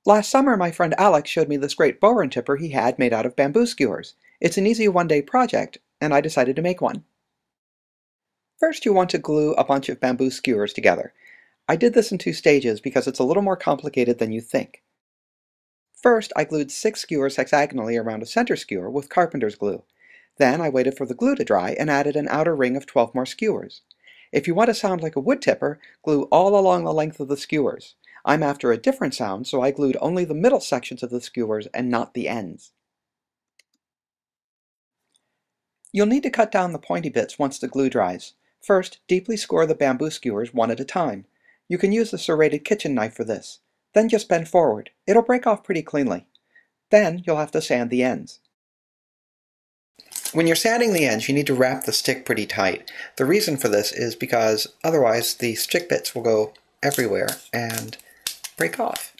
Last summer, my friend Alex showed me this great bower and tipper he had made out of bamboo skewers. It's an easy one-day project, and I decided to make one. First, you want to glue a bunch of bamboo skewers together. I did this in 2 stages because it's a little more complicated than you think. First, I glued 6 skewers hexagonally around a center skewer with carpenter's glue. Then I waited for the glue to dry and added an outer ring of 12 more skewers. If you want to sound like a wood tipper, glue all along the length of the skewers. I'm after a different sound, so I glued only the middle sections of the skewers and not the ends. You'll need to cut down the pointy bits once the glue dries. First, deeply score the bamboo skewers one at a time. You can use a serrated kitchen knife for this. Then just bend forward. It'll break off pretty cleanly. Then you'll have to sand the ends. When you're sanding the ends, you need to wrap the stick pretty tight. The reason for this is because otherwise the stick bits will go everywhere and break off.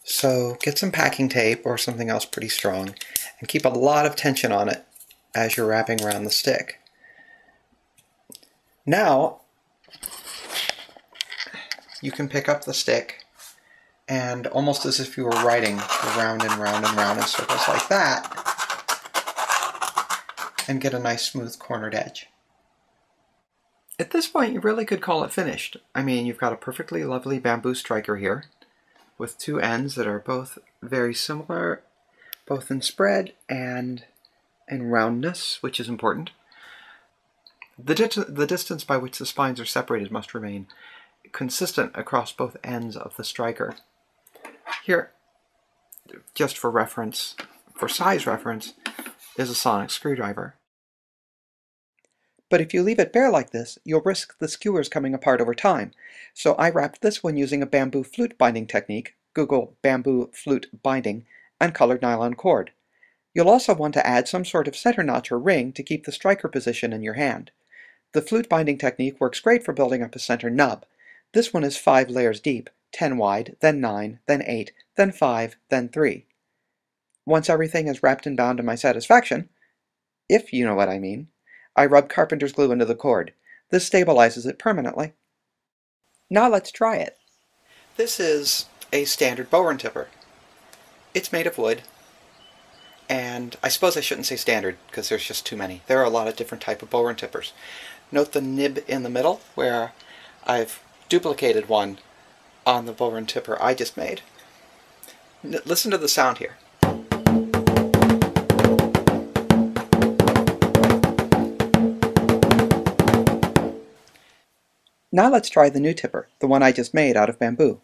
So get some packing tape or something else pretty strong and keep a lot of tension on it as you're wrapping around the stick. Now you can pick up the stick and almost as if you were writing, go round and round and round in circles like that, and get a nice smooth cornered edge. At this point, you really could call it finished. I mean, you've got a perfectly lovely bamboo striker here with 2 ends that are both very similar, both in spread and in roundness, which is important. The distance by which the spines are separated must remain consistent across both ends of the striker. Here, just for reference, for size reference, is a sonic screwdriver. But if you leave it bare like this, you'll risk the skewers coming apart over time. So I wrapped this one using a bamboo flute binding technique, Google bamboo flute binding, and colored nylon cord. You'll also want to add some sort of center notch or ring to keep the striker position in your hand. The flute binding technique works great for building up a center nub. This one is 5 layers deep, 10 wide, then 9, then 8, then 5, then 3. Once everything is wrapped and bound to my satisfaction, if you know what I mean, I rub carpenter's glue into the cord. This stabilizes it permanently. Now let's try it. This is a standard bower and tipper. It's made of wood, and I suppose I shouldn't say standard because there's just too many. There are a lot of different types of bower and tippers. Note the nib in the middle where I've duplicated one on the bower and tipper I just made. Listen to the sound here. Now let's try the new tipper, the one I just made out of bamboo.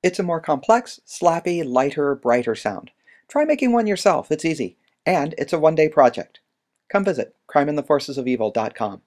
It's a more complex, slappy, lighter, brighter sound. Try making one yourself, it's easy. And it's a one-day project. Come visit crimeandtheforcesofevil.com.